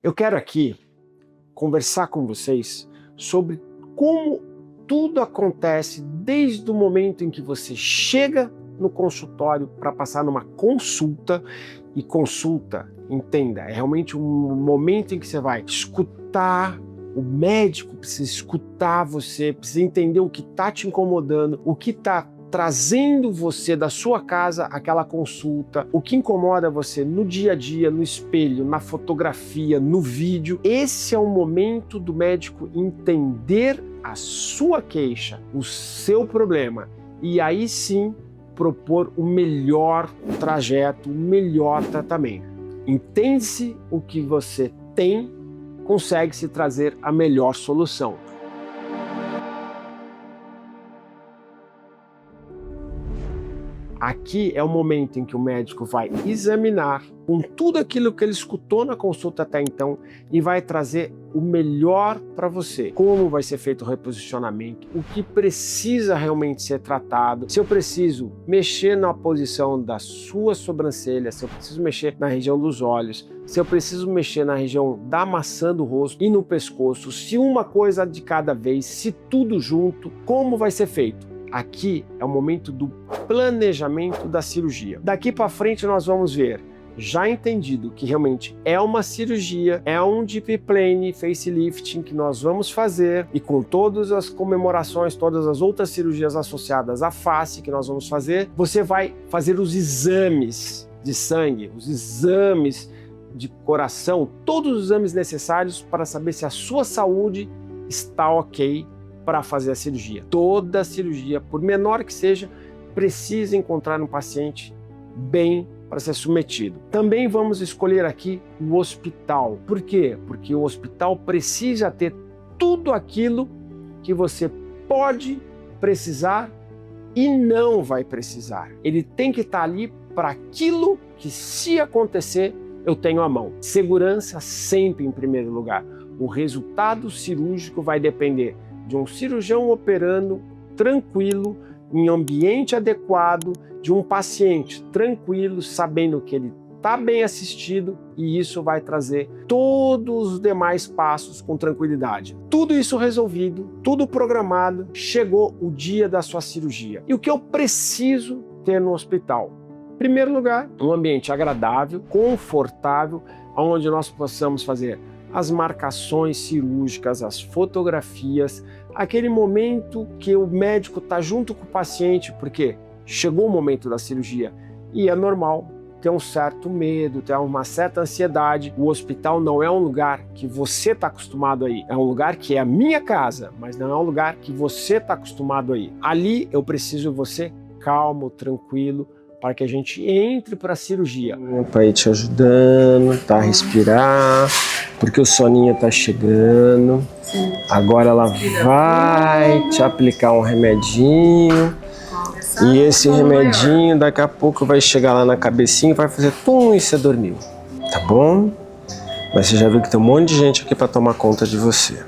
Eu quero aqui conversar com vocês sobre como tudo acontece desde o momento em que você chega no consultório para passar numa consulta, e consulta, entenda, é realmente um momento em que você vai escutar, o médico precisa escutar você, precisa entender o que está te incomodando, o que está trazendo você da sua casa àquela consulta, o que incomoda você no dia a dia, no espelho, na fotografia, no vídeo. Esse é o momento do médico entender a sua queixa, o seu problema, e aí sim propor o melhor trajeto, o melhor tratamento. Entende-se o que você tem, consegue-se trazer a melhor solução. Aqui é o momento em que o médico vai examinar com tudo aquilo que ele escutou na consulta até então e vai trazer o melhor para você. Como vai ser feito o reposicionamento, o que precisa realmente ser tratado, se eu preciso mexer na posição da sua sobrancelha, se eu preciso mexer na região dos olhos, se eu preciso mexer na região da maçã do rosto e no pescoço, se uma coisa de cada vez, se tudo junto, como vai ser feito. Aqui é o momento do planejamento da cirurgia. Daqui para frente nós vamos ver, já entendido que realmente é uma cirurgia, é um deep plane facelifting que nós vamos fazer e com todas as comemorações, todas as outras cirurgias associadas à face que nós vamos fazer, você vai fazer os exames de sangue, os exames de coração, todos os exames necessários para saber se a sua saúde está ok para fazer a cirurgia. Toda cirurgia, por menor que seja, precisa encontrar um paciente bem para ser submetido. Também vamos escolher aqui o hospital. Por quê? Porque o hospital precisa ter tudo aquilo que você pode precisar e não vai precisar. Ele tem que estar ali para aquilo que, se acontecer, eu tenho à mão. Segurança sempre em primeiro lugar. O resultado cirúrgico vai depender de um cirurgião operando tranquilo, em ambiente adequado, de um paciente tranquilo, sabendo que ele está bem assistido, e isso vai trazer todos os demais passos com tranquilidade. Tudo isso resolvido, tudo programado, chegou o dia da sua cirurgia. E o que eu preciso ter no hospital? Em primeiro lugar, um ambiente agradável, confortável, onde nós possamos fazer as marcações cirúrgicas, as fotografias, aquele momento que o médico está junto com o paciente, porque chegou o momento da cirurgia e é normal ter um certo medo, ter uma certa ansiedade. O hospital não é um lugar que você está acostumado a ir, é um lugar que é a minha casa, mas não é um lugar que você está acostumado a ir. Ali eu preciso de você calmo, tranquilo, para que a gente entre para a cirurgia. Para ir te ajudando, tá? A respirar, porque o soninho tá chegando. Sim. Agora ela vai te aplicar um remedinho. E esse remedinho daqui a pouco vai chegar lá na cabecinha e vai fazer pum, e você dormiu. Tá bom? Mas você já viu que tem um monte de gente aqui para tomar conta de você.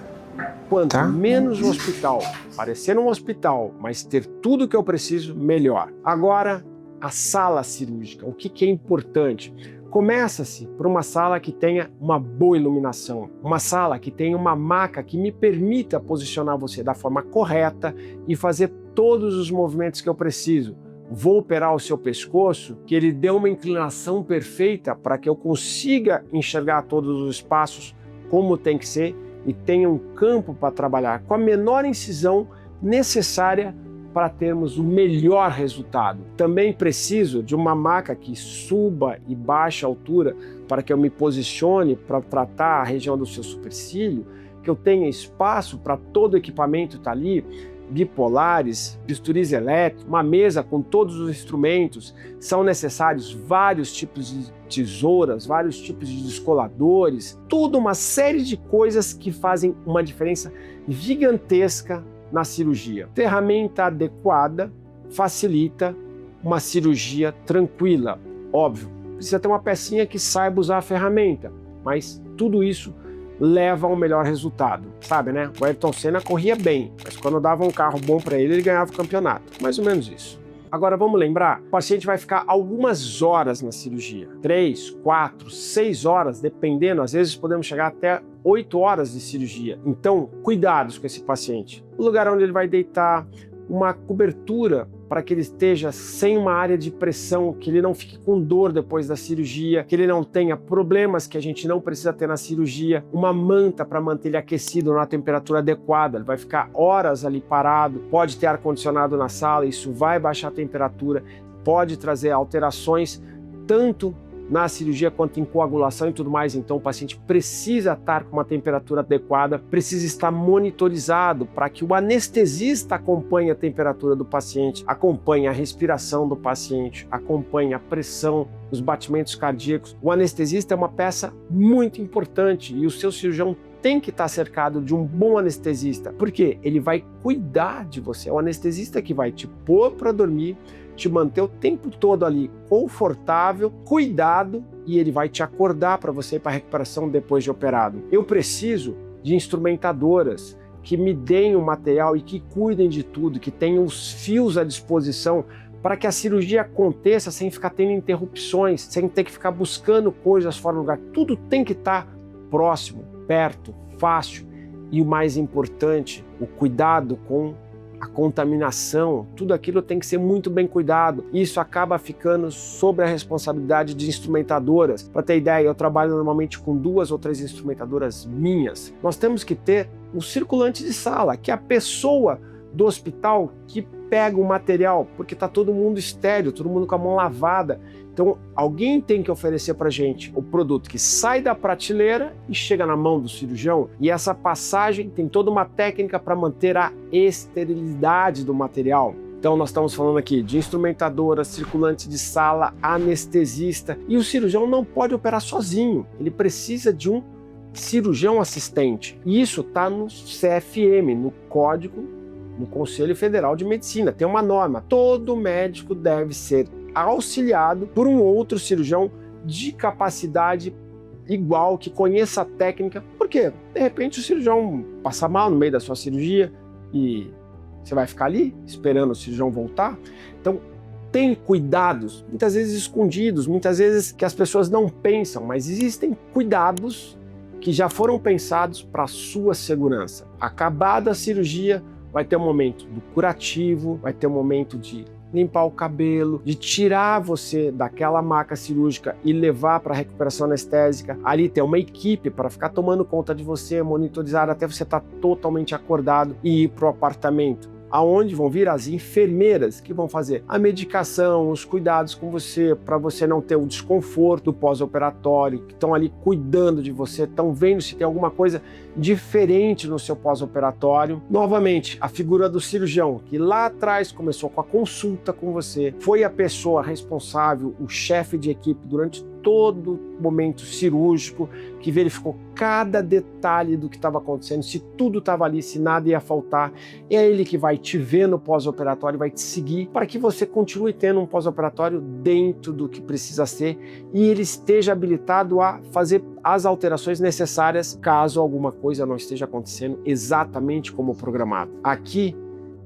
Quanto menos o hospital, parecer um hospital, mas ter tudo que eu preciso, melhor. Agora, a sala cirúrgica, o que é importante? Começa-se por uma sala que tenha uma boa iluminação, uma sala que tenha uma maca que me permita posicionar você da forma correta e fazer todos os movimentos que eu preciso. Vou operar o seu pescoço, que ele dê uma inclinação perfeita para que eu consiga enxergar todos os espaços como tem que ser e tenha um campo para trabalhar com a menor incisão necessária para termos o melhor resultado. Também preciso de uma maca que suba e baixe a altura para que eu me posicione para tratar a região do seu supercílio, que eu tenha espaço para todo o equipamento estar ali, bipolares, bisturis elétricos, uma mesa com todos os instrumentos. São necessários vários tipos de tesouras, vários tipos de descoladores, tudo uma série de coisas que fazem uma diferença gigantesca na cirurgia. Ferramenta adequada facilita uma cirurgia tranquila. Óbvio, precisa ter uma pecinha que saiba usar a ferramenta, mas tudo isso leva a um melhor resultado. Sabe, né? O Ayrton Senna corria bem, mas quando dava um carro bom para ele, ele ganhava o campeonato. Mais ou menos isso. Agora vamos lembrar, o paciente vai ficar algumas horas na cirurgia, 3, 4, 6 horas, dependendo, às vezes podemos chegar até 8 horas de cirurgia. Então, cuidados com esse paciente. O lugar onde ele vai deitar, uma cobertura para que ele esteja sem uma área de pressão, que ele não fique com dor depois da cirurgia, que ele não tenha problemas que a gente não precisa ter na cirurgia, uma manta para manter ele aquecido na temperatura adequada, ele vai ficar horas ali parado, pode ter ar-condicionado na sala, isso vai baixar a temperatura, pode trazer alterações tanto na cirurgia quanto em coagulação e tudo mais, então o paciente precisa estar com uma temperatura adequada, precisa estar monitorizado para que o anestesista acompanhe a temperatura do paciente, acompanhe a respiração do paciente, acompanhe a pressão, os batimentos cardíacos. O anestesista é uma peça muito importante e o seu cirurgião tem que estar cercado de um bom anestesista, porque ele vai cuidar de você, é o anestesista que vai te pôr para dormir, te manter o tempo todo ali confortável, cuidado, e ele vai te acordar para você ir para a recuperação depois de operado. Eu preciso de instrumentadoras que me deem o material e que cuidem de tudo, que tenham os fios à disposição para que a cirurgia aconteça sem ficar tendo interrupções, sem ter que ficar buscando coisas fora do lugar. Tudo tem que estar próximo, perto, fácil. E o mais importante, o cuidado com a contaminação, tudo aquilo tem que ser muito bem cuidado. Isso acaba ficando sobre a responsabilidade de instrumentadoras. Para ter ideia, eu trabalho normalmente com 2 ou 3 instrumentadoras minhas. Nós temos que ter um circulante de sala, que é a pessoa do hospital que pega o material, porque está todo mundo estéril, todo mundo com a mão lavada. Então, alguém tem que oferecer para a gente o produto que sai da prateleira e chega na mão do cirurgião. E essa passagem tem toda uma técnica para manter a esterilidade do material. Então, nós estamos falando aqui de instrumentadora, circulante de sala, anestesista. E o cirurgião não pode operar sozinho, ele precisa de um cirurgião assistente. E isso está no CFM, no Código, no Conselho Federal de Medicina. Tem uma norma, todo médico deve ser auxiliado por um outro cirurgião de capacidade igual, que conheça a técnica, porque de repente o cirurgião passa mal no meio da sua cirurgia e você vai ficar ali esperando o cirurgião voltar. Então tem cuidados, muitas vezes escondidos, muitas vezes que as pessoas não pensam, mas existem cuidados que já foram pensados para a sua segurança. Acabada a cirurgia, vai ter um momento do curativo, vai ter um momento de limpar o cabelo, de tirar você daquela maca cirúrgica e levar para a recuperação anestésica. Ali tem uma equipe para ficar tomando conta de você, monitorizar até você estar totalmente acordado e ir para o apartamento, aonde vão vir as enfermeiras que vão fazer a medicação, os cuidados com você, para você não ter o desconforto do pós-operatório, que estão ali cuidando de você, estão vendo se tem alguma coisa diferente no seu pós-operatório. Novamente, a figura do cirurgião, que lá atrás começou com a consulta com você, foi a pessoa responsável, o chefe de equipe durante todo o momento cirúrgico, que verificou cada detalhe do que estava acontecendo, se tudo estava ali, se nada ia faltar. É ele que vai te ver no pós-operatório, vai te seguir para que você continue tendo um pós-operatório dentro do que precisa ser e ele esteja habilitado a fazer as alterações necessárias caso alguma coisa não esteja acontecendo exatamente como programado. Aqui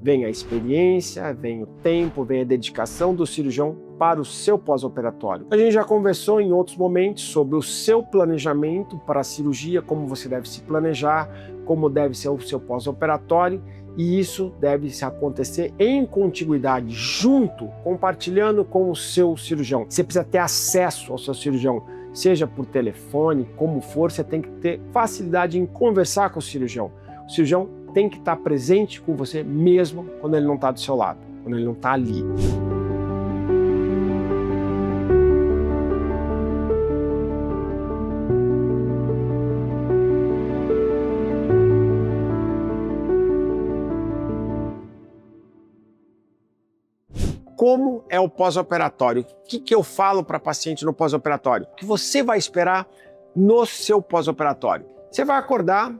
vem a experiência, vem o tempo, vem a dedicação do cirurgião para o seu pós-operatório. A gente já conversou em outros momentos sobre o seu planejamento para a cirurgia, como você deve se planejar, como deve ser o seu pós-operatório, e isso deve acontecer em contiguidade, junto, compartilhando com o seu cirurgião. Você precisa ter acesso ao seu cirurgião, seja por telefone, como for, você tem que ter facilidade em conversar com o cirurgião. O cirurgião tem que estar presente com você mesmo quando ele não está do seu lado, quando ele não está ali. Como é o pós-operatório? O que eu falo para paciente no pós-operatório? O que você vai esperar no seu pós-operatório? Você vai acordar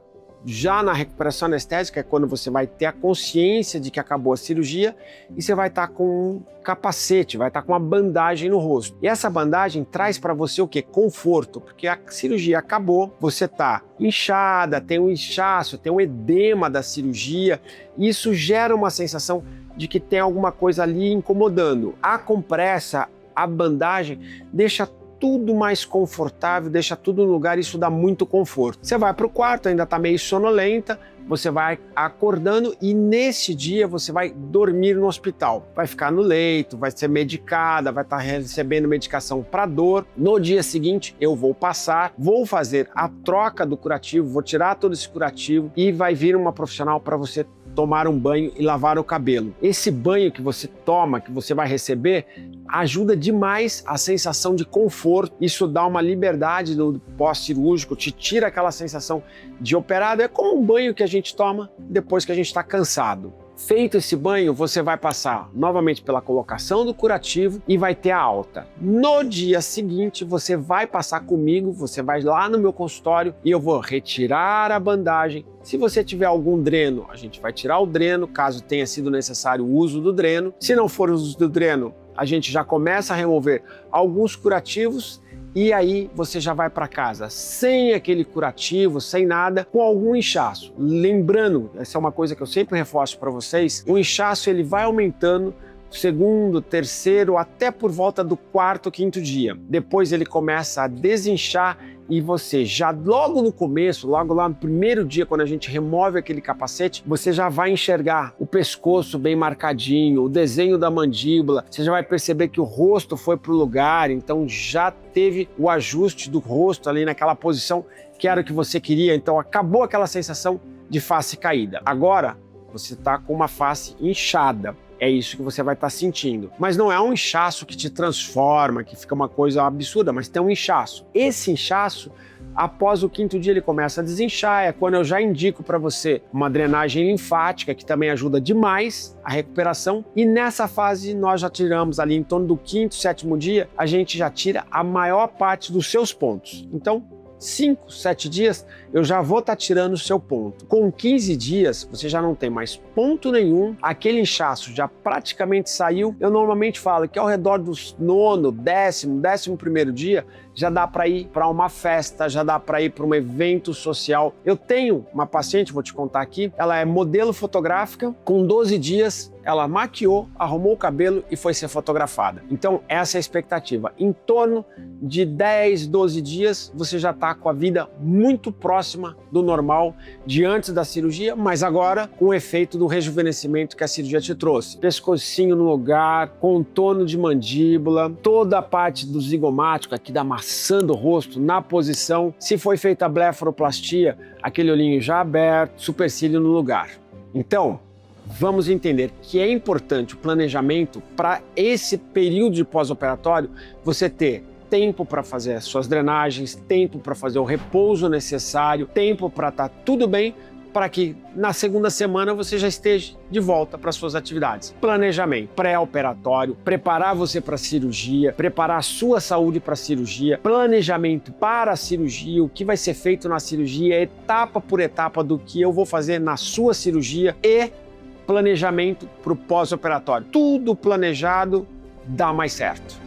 já na recuperação anestésica, é quando você vai ter a consciência de que acabou a cirurgia e você vai estar com um capacete, vai estar com uma bandagem no rosto. E essa bandagem traz para você o quê? Conforto, porque a cirurgia acabou, você está inchada, tem um inchaço, tem um edema da cirurgia, e isso gera uma sensação de que tem alguma coisa ali incomodando. A compressa, a bandagem, deixa tudo mais confortável, deixa tudo no lugar, isso dá muito conforto. Você vai para o quarto, ainda está meio sonolenta, você vai acordando e nesse dia você vai dormir no hospital. Vai ficar no leito, vai ser medicada, vai estar recebendo medicação para dor. No dia seguinte eu vou passar, vou fazer a troca do curativo, vou tirar todo esse curativo e vai vir uma profissional para você tomar um banho e lavar o cabelo. Esse banho que você toma, que você vai receber, ajuda demais a sensação de conforto. Isso dá uma liberdade no pós-cirúrgico, te tira aquela sensação de operado. É como um banho que a gente toma depois que a gente está cansado. Feito esse banho, você vai passar novamente pela colocação do curativo e vai ter a alta. No dia seguinte, você vai passar comigo, você vai lá no meu consultório e eu vou retirar a bandagem. Se você tiver algum dreno, a gente vai tirar o dreno, caso tenha sido necessário o uso do dreno. Se não for o uso do dreno, a gente já começa a remover alguns curativos e aí você já vai para casa sem aquele curativo, sem nada, com algum inchaço. Lembrando, essa é uma coisa que eu sempre reforço para vocês, o inchaço ele vai aumentando segundo, terceiro, até por volta do quarto, quinto dia. Depois ele começa a desinchar e você já logo no começo, logo lá no primeiro dia, quando a gente remove aquele capacete, você já vai enxergar o pescoço bem marcadinho, o desenho da mandíbula, você já vai perceber que o rosto foi para o lugar, então já teve o ajuste do rosto ali naquela posição que era o que você queria, então acabou aquela sensação de face caída. Agora você está com uma face inchada. É isso que você vai estar sentindo. Mas não é um inchaço que te transforma, que fica uma coisa absurda, mas tem um inchaço. Esse inchaço, após o quinto dia, ele começa a desinchar. É quando eu já indico para você uma drenagem linfática, que também ajuda demais a recuperação. E nessa fase, nós já tiramos ali em torno do quinto, sétimo dia, a gente já tira a maior parte dos seus pontos. Então, 5, 7 dias, eu já vou estar tirando o seu ponto. Com 15 dias, você já não tem mais ponto nenhum, aquele inchaço já praticamente saiu. Eu normalmente falo que ao redor dos 9º, 10º, 11º dia, já dá para ir para uma festa, já dá para ir para um evento social. Eu tenho uma paciente, vou te contar aqui, ela é modelo fotográfica, com 12 dias, ela maquiou, arrumou o cabelo e foi ser fotografada. Então, essa é a expectativa. Em torno de 10, 12 dias, você já está com a vida muito próxima do normal de antes da cirurgia, mas agora com o efeito do rejuvenescimento que a cirurgia te trouxe. Pescocinho no lugar, contorno de mandíbula, toda a parte do zigomático, aqui da maçã do rosto, na posição. Se foi feita a blefaroplastia, aquele olhinho já aberto, supercílio no lugar. Então, vamos entender que é importante o planejamento para esse período de pós-operatório, você ter tempo para fazer as suas drenagens, tempo para fazer o repouso necessário, tempo para estar tudo bem, para que na segunda semana você já esteja de volta para suas atividades. Planejamento pré-operatório, preparar você para a cirurgia, preparar a sua saúde para a cirurgia, planejamento para a cirurgia, o que vai ser feito na cirurgia, etapa por etapa do que eu vou fazer na sua cirurgia e planejamento para o pós-operatório. Tudo planejado dá mais certo.